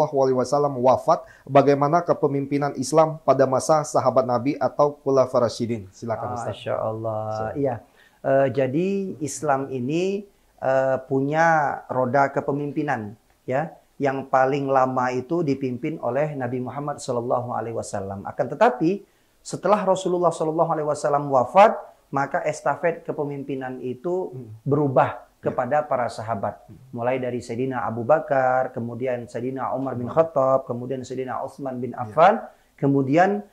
wafat, bagaimana kepemimpinan Islam pada masa sahabat Nabi atau Khulafaur Rasyidin? Silakan Ustaz. Masya Allah. Iya. Jadi Islam ini punya roda kepemimpinan, ya. Yang paling lama itu dipimpin oleh Nabi Muhammad SAW. Akan tetapi setelah Rasulullah SAW wafat, maka estafet kepemimpinan itu berubah kepada para sahabat. Mulai dari Sayyidina Abu Bakar, kemudian Sayyidina Umar bin Khattab, kemudian Sayyidina Utsman bin Affan, kemudian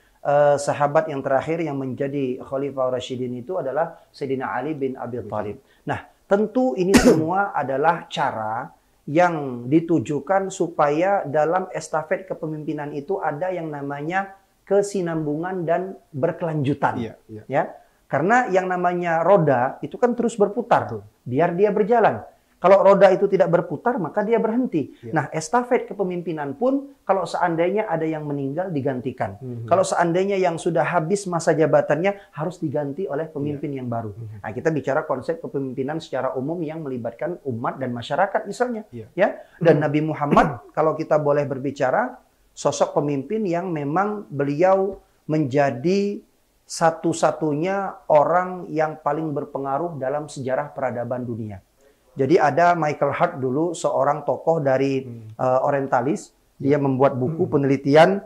sahabat yang terakhir yang menjadi Khalifah Rasyidin itu adalah Sayyidina Ali bin Abi Thalib. Nah, tentu ini semua adalah cara yang ditujukan supaya dalam estafet kepemimpinan itu ada yang namanya kesinambungan dan berkelanjutan. Ya. Karena yang namanya roda itu kan terus berputar, biar dia berjalan. Kalau roda itu tidak berputar, maka dia berhenti. Nah, estafet kepemimpinan pun kalau seandainya ada yang meninggal digantikan. Kalau seandainya yang sudah habis masa jabatannya harus diganti oleh pemimpin yang baru. Nah, kita bicara konsep kepemimpinan secara umum yang melibatkan umat dan masyarakat misalnya, ya. Dan Nabi Muhammad kalau kita boleh berbicara sosok pemimpin yang memang beliau menjadi satu-satunya orang yang paling berpengaruh dalam sejarah peradaban dunia. Jadi ada Michael Hart dulu, seorang tokoh dari orientalis. Dia membuat buku penelitian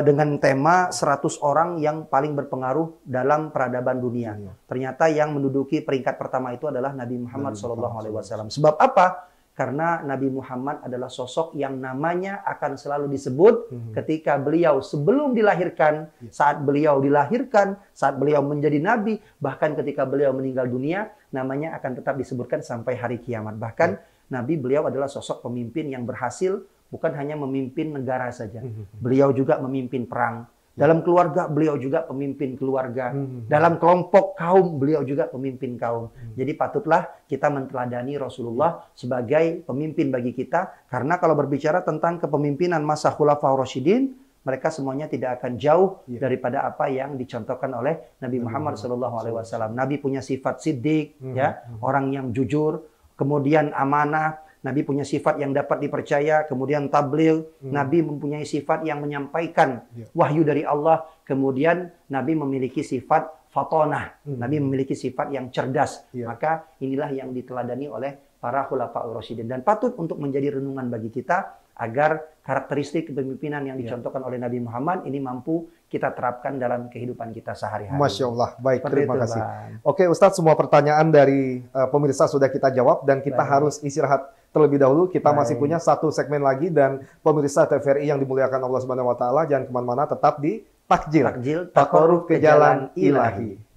dengan tema 100 orang yang paling berpengaruh dalam peradaban dunia. Ternyata yang menduduki peringkat pertama itu adalah Nabi Muhammad SAW. Sebab apa? Karena Nabi Muhammad adalah sosok yang namanya akan selalu disebut ketika beliau sebelum dilahirkan, saat beliau dilahirkan, saat beliau menjadi nabi, bahkan ketika beliau meninggal dunia, namanya akan tetap disebutkan sampai hari kiamat. Bahkan Nabi beliau adalah sosok pemimpin yang berhasil bukan hanya memimpin negara saja. Beliau juga memimpin perang. Dalam keluarga, beliau juga pemimpin keluarga. Dalam kelompok kaum, beliau juga pemimpin kaum. Jadi patutlah kita menteladani Rasulullah sebagai pemimpin bagi kita. Karena kalau berbicara tentang kepemimpinan masa Khulafaur Rasyidin, mereka semuanya tidak akan jauh daripada apa yang dicontohkan oleh Nabi Muhammad SAW. Nabi punya sifat siddiq, ya, orang yang jujur, kemudian amanah. Nabi punya sifat yang dapat dipercaya, kemudian tabligh. Nabi mempunyai sifat yang menyampaikan wahyu dari Allah. Kemudian Nabi memiliki sifat fatonah. Nabi memiliki sifat yang cerdas. Maka inilah yang diteladani oleh para khulafaur rasyidin. Dan patut untuk menjadi renungan bagi kita agar karakteristik kepemimpinan yang dicontohkan oleh Nabi Muhammad ini mampu kita terapkan dalam kehidupan kita sehari-hari. Masya Allah, baik, Seperti terima itu, kasih. Bang. Oke Ustadz, semua pertanyaan dari pemirsa sudah kita jawab dan kita harus istirahat terlebih dahulu. Kita masih punya satu segmen lagi dan pemirsa TVRI yang dimuliakan Allah Subhanahu Wa Taala, jangan kemana-mana, tetap di Takjil, Takorub ke Jalan Ilahi.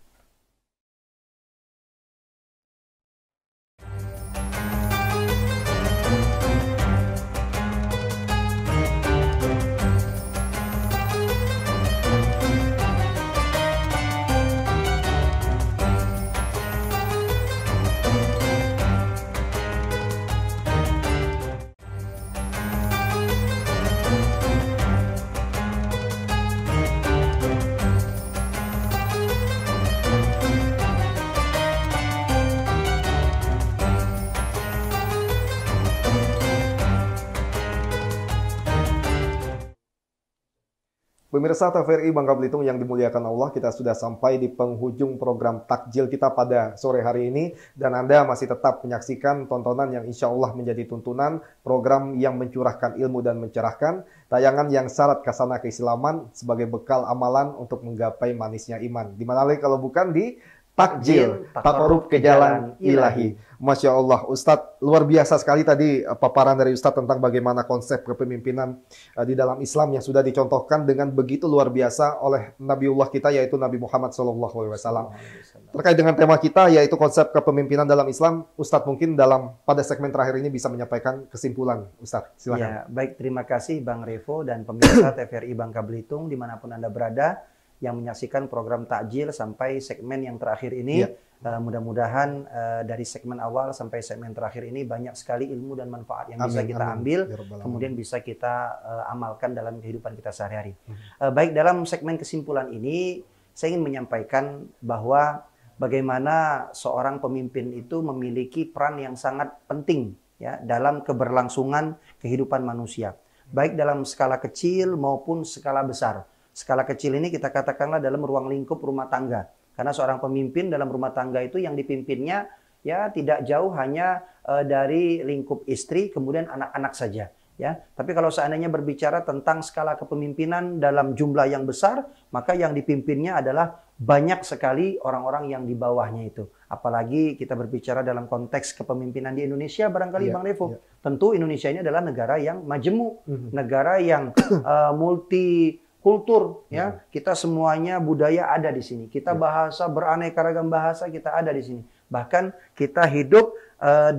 Pemirsa TVRI Bangka Belitung yang dimuliakan Allah, kita sudah sampai di penghujung program Takjil kita pada sore hari ini. Dan Anda masih tetap menyaksikan tontonan yang insya Allah menjadi tuntunan, program yang mencurahkan ilmu dan mencerahkan, tayangan yang syarat khasana keislaman sebagai bekal amalan untuk menggapai manisnya iman. Di mana lagi kalau bukan di Takjil, Takorub ke Jalan Ilahi. Masya Allah, Ustadz, luar biasa sekali tadi paparan dari Ustadz tentang bagaimana konsep kepemimpinan di dalam Islam yang sudah dicontohkan dengan begitu luar biasa oleh Nabiullah kita, yaitu Nabi Muhammad SAW. Terkait dengan tema kita, yaitu konsep kepemimpinan dalam Islam, Ustadz mungkin pada segmen terakhir ini bisa menyampaikan kesimpulan. Ustadz, silakan. Ya, baik, terima kasih Bang Revo dan pemirsa TVRI Bangka Belitung dimanapun Anda berada yang menyaksikan program Takjil sampai segmen yang terakhir ini. Mudah-mudahan dari segmen awal sampai segmen terakhir ini banyak sekali ilmu dan manfaat yang bisa kita ambil, kemudian bisa kita amalkan dalam kehidupan kita sehari-hari. Baik, dalam segmen kesimpulan ini saya ingin menyampaikan bahwa bagaimana seorang pemimpin itu memiliki peran yang sangat penting ya dalam keberlangsungan kehidupan manusia, baik dalam skala kecil maupun skala besar. Skala kecil ini kita katakanlah dalam ruang lingkup rumah tangga. Karena seorang pemimpin dalam rumah tangga itu yang dipimpinnya ya tidak jauh hanya dari lingkup istri kemudian anak-anak saja. Ya, tapi kalau seandainya berbicara tentang skala kepemimpinan dalam jumlah yang besar, maka yang dipimpinnya adalah banyak sekali orang-orang yang di bawahnya itu. Apalagi kita berbicara dalam konteks kepemimpinan di Indonesia, barangkali Bang Revo. Tentu Indonesia ini adalah negara yang majemuk, negara yang multi kultur, ya, kita semuanya budaya ada di sini. Kita bahasa beraneka ragam bahasa kita ada di sini. Bahkan kita hidup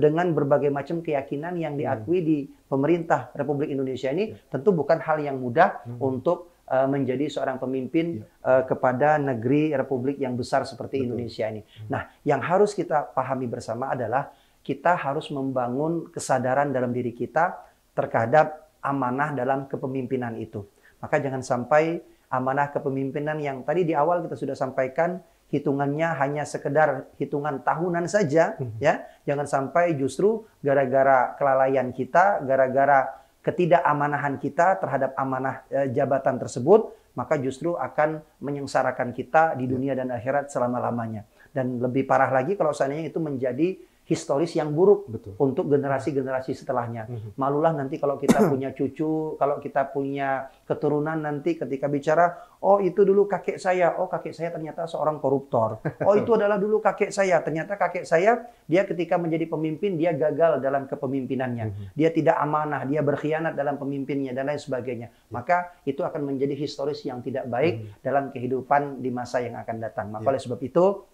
dengan berbagai macam keyakinan yang diakui di pemerintah Republik Indonesia ini. Tentu bukan hal yang mudah untuk menjadi seorang pemimpin kepada negeri Republik yang besar seperti Indonesia ini. Nah, yang harus kita pahami bersama adalah kita harus membangun kesadaran dalam diri kita terhadap amanah dalam kepemimpinan itu. Maka jangan sampai amanah kepemimpinan yang tadi di awal kita sudah sampaikan, hitungannya hanya sekedar hitungan tahunan saja, ya. Jangan sampai justru gara-gara kelalaian kita, gara-gara ketidakamanahan kita terhadap amanah jabatan tersebut, maka justru akan menyengsarakan kita di dunia dan akhirat selama-lamanya. Dan lebih parah lagi kalau seandainya itu menjadi historis yang buruk untuk generasi-generasi setelahnya. Malulah nanti kalau kita punya cucu, kalau kita punya keturunan nanti ketika bicara, oh itu dulu kakek saya, oh kakek saya ternyata seorang koruptor. Oh itu adalah dulu kakek saya, ternyata kakek saya dia ketika menjadi pemimpin dia gagal dalam kepemimpinannya. Dia tidak amanah, dia berkhianat dalam pemimpinnya dan lain sebagainya. Maka itu akan menjadi historis yang tidak baik dalam kehidupan di masa yang akan datang. Maka oleh sebab itu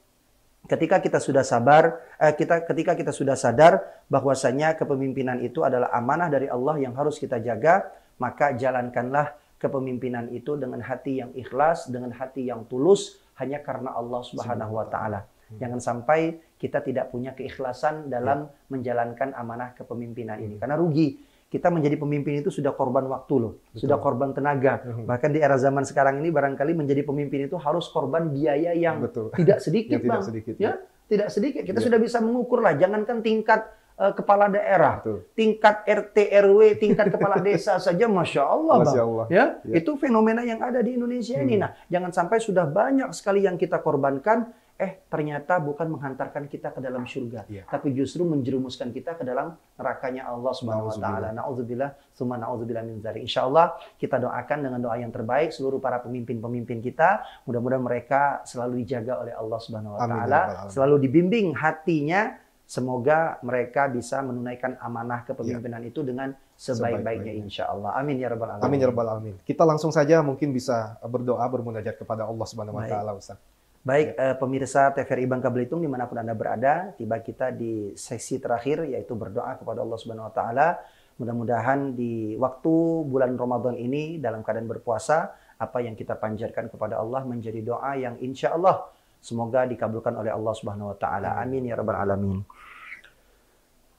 ketika kita sudah ketika kita sudah sadar bahwasanya kepemimpinan itu adalah amanah dari Allah yang harus kita jaga, maka jalankanlah kepemimpinan itu dengan hati yang ikhlas, dengan hati yang tulus, hanya karena Allah Subhanahu wa taala. Jangan sampai kita tidak punya keikhlasan dalam menjalankan amanah kepemimpinan ini, karena rugi. Kita menjadi pemimpin itu sudah korban waktu loh, sudah korban tenaga. Bahkan di era zaman sekarang ini barangkali menjadi pemimpin itu harus korban biaya yang tidak sedikit, Bang. Tidak sedikit. Kita sudah bisa mengukur lah. Jangankan tingkat kepala daerah, tingkat RT RW, tingkat kepala desa saja, masya Allah, Bang. Itu fenomena yang ada di Indonesia ini. Nah, jangan sampai sudah banyak sekali yang kita korbankan. Ternyata bukan menghantarkan kita ke dalam surga, tapi justru menjerumuskan kita ke dalam nerakanya Allah Subhanahu wa taala. Nauzubillah, tsumma nauzubillah min dzalik. Insyaallah kita doakan dengan doa yang terbaik seluruh para pemimpin-pemimpin kita, mudah-mudahan mereka selalu dijaga oleh Allah Subhanahu wa taala, selalu dibimbing hatinya, semoga mereka bisa menunaikan amanah kepemimpinan itu dengan sebaik-baiknya insyaallah. Amin ya rabbal alamin. Amin ya rabbal alamin. Kita langsung saja mungkin bisa berdoa bermunajat kepada Allah Subhanahu wa taala, Ustaz. Baik, pemirsa TVRI Bangka Belitung dimanapun Anda berada, tiba kita di sesi terakhir yaitu berdoa kepada Allah Subhanahu Wa Taala. Mudah-mudahan di waktu bulan Ramadan ini dalam keadaan berpuasa, apa yang kita panjatkan kepada Allah menjadi doa yang insya Allah semoga dikabulkan oleh Allah Subhanahu Wa Taala. Amin ya rabbal alamin.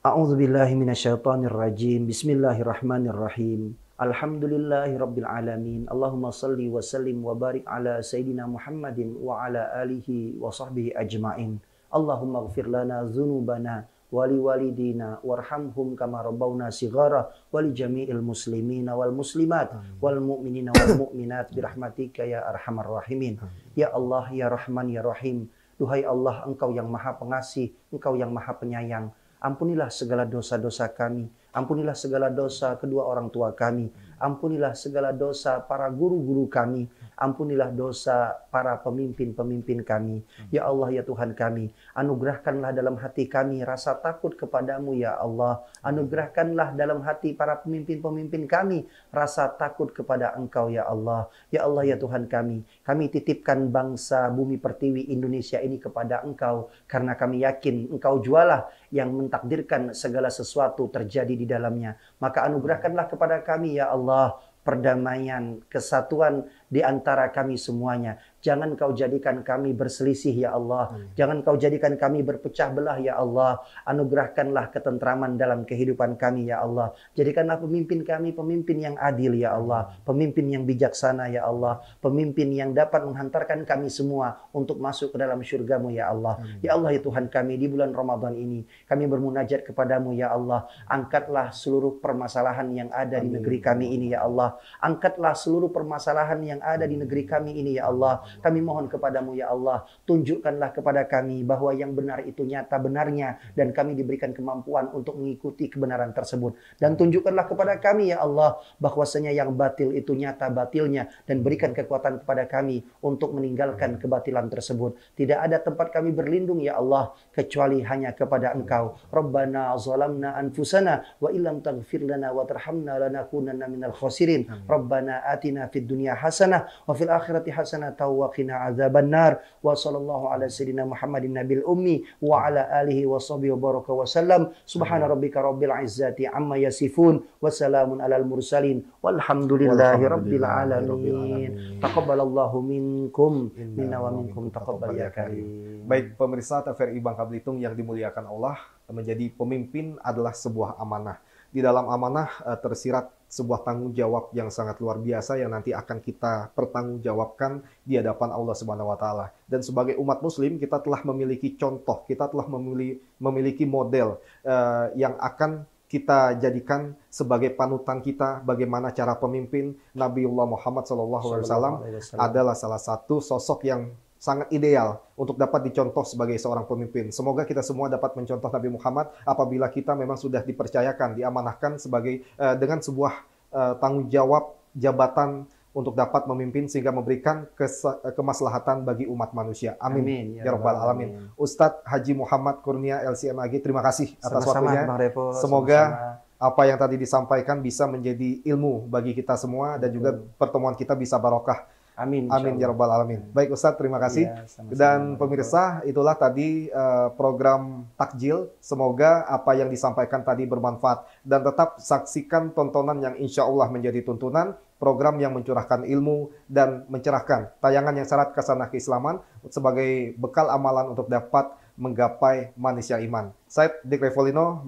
A'udzubillahi minasyaitonirrajim. Bismillahirrahmanirrahim. Alhamdulillahi Rabbil Alamin. Allahumma salli wa sallim wa barik ala Sayyidina Muhammadin wa ala alihi wa sahbihi ajma'in. Allahumma gfir lana dhunubana wali walidina warhamhum kama rabbawna sighara wali jami'il muslimina wal muslimat wal mu'minina wal mu'minat birahmatika ya arhamar rahimin. Ya Allah, ya Rahman, ya Rahim. Duhai Allah, Engkau yang Maha Pengasih, Engkau yang Maha Penyayang. Ampunilah segala dosa-dosa kami. Ampunilah segala dosa kedua orang tua kami. Ampunilah segala dosa para guru-guru kami. Ampunilah dosa para pemimpin-pemimpin kami. Ya Allah, ya Tuhan kami, anugerahkanlah dalam hati kami rasa takut kepadamu ya Allah. Anugerahkanlah dalam hati para pemimpin-pemimpin kami rasa takut kepada Engkau ya Allah. Ya Allah, ya Tuhan kami titipkan bangsa bumi pertiwi Indonesia ini kepada Engkau, karena kami yakin Engkau jualah yang mentakdirkan segala sesuatu terjadi di dalamnya. Maka anugerahkanlah kepada kami ya Allah perdamaian, kesatuan di antara kami semuanya. Jangan Kau jadikan kami berselisih ya Allah. Jangan Kau jadikan kami berpecah belah ya Allah. Anugerahkanlah ketentraman dalam kehidupan kami ya Allah. Jadikanlah pemimpin kami pemimpin yang adil ya Allah. Pemimpin yang bijaksana ya Allah. Pemimpin yang dapat menghantarkan kami semua untuk masuk ke dalam syurga-Mu ya Allah. Ya Allah, ya Tuhan kami, di bulan Ramadan ini kami bermunajat kepadamu ya Allah. Angkatlah seluruh permasalahan yang ada di negeri kami ini ya Allah. Angkatlah seluruh permasalahan yang ada di negeri kami ini ya Allah. Kami mohon kepadamu ya Allah, tunjukkanlah kepada kami bahwa yang benar itu nyata benarnya, dan kami diberikan kemampuan untuk mengikuti kebenaran tersebut. Dan tunjukkanlah kepada kami ya Allah bahwasanya yang batil itu nyata batilnya, dan berikan kekuatan kepada kami untuk meninggalkan kebatilan tersebut. Tidak ada tempat kami berlindung ya Allah kecuali hanya kepada Engkau. Rabbana zalamna anfusana wa illam taghfir lana wa tarhamna lanakunanna minal khasirin. Rabbana atina fid dunya hasanah wa fil akhirati hasanah wa qina adzabannar. Wa sallallahu ala sayyidina Muhammadin nabil ummi wa ala alihi wa sahbihi wa baraka wa sallam. Subhana rabbika rabbil izzati amma yasifun wa salamun alal mursalin walhamdulillahi rabbil alamin. Taqabbalallahu minkum minna wa minkum taqabbal ya karim. Baik pemirsa TVRI Bangka Belitung yang dimuliakan Allah, menjadi pemimpin adalah sebuah amanah. Di dalam amanah tersirat sebuah tanggung jawab yang sangat luar biasa yang nanti akan kita pertanggungjawabkan di hadapan Allah Subhanahu wa taala. Dan sebagai umat muslim kita telah memiliki contoh, kita telah memiliki model yang akan kita jadikan sebagai panutan kita bagaimana cara pemimpin. Nabiullah Muhammad SAW adalah salah satu sosok yang sangat ideal untuk dapat dicontoh sebagai seorang pemimpin. Semoga kita semua dapat mencontoh Nabi Muhammad apabila kita memang sudah dipercayakan, diamanahkan sebagai dengan sebuah tanggung jawab jabatan untuk dapat memimpin sehingga memberikan kemaslahatan bagi umat manusia. Amin. Amin. Ya Rabbal Alamin. Ustadz Haji Muhammad Kurnia LCMAG, terima kasih atas waktunya. Semoga apa yang tadi disampaikan bisa menjadi ilmu bagi kita semua dan juga pertemuan kita bisa barokah. Amin. Amin ya Rabbal Alamin. Baik Ustadz, terima kasih. Ya, sama-sama. Dan pemirsa, itulah tadi program Takjil. Semoga apa yang disampaikan tadi bermanfaat. Dan tetap saksikan tontonan yang insya Allah menjadi tuntunan. Program yang mencurahkan ilmu dan mencerahkan. Tayangan yang syarat kesanah keislaman sebagai bekal amalan untuk dapat menggapai manusia iman. Saya Dik Revolino,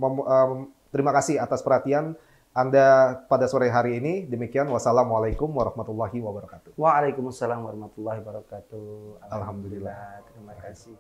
terima kasih atas perhatian Anda pada sore hari ini. Demikian, wassalamualaikum warahmatullahi wabarakatuh. Waalaikumsalam warahmatullahi wabarakatuh. Alhamdulillah. Terima kasih.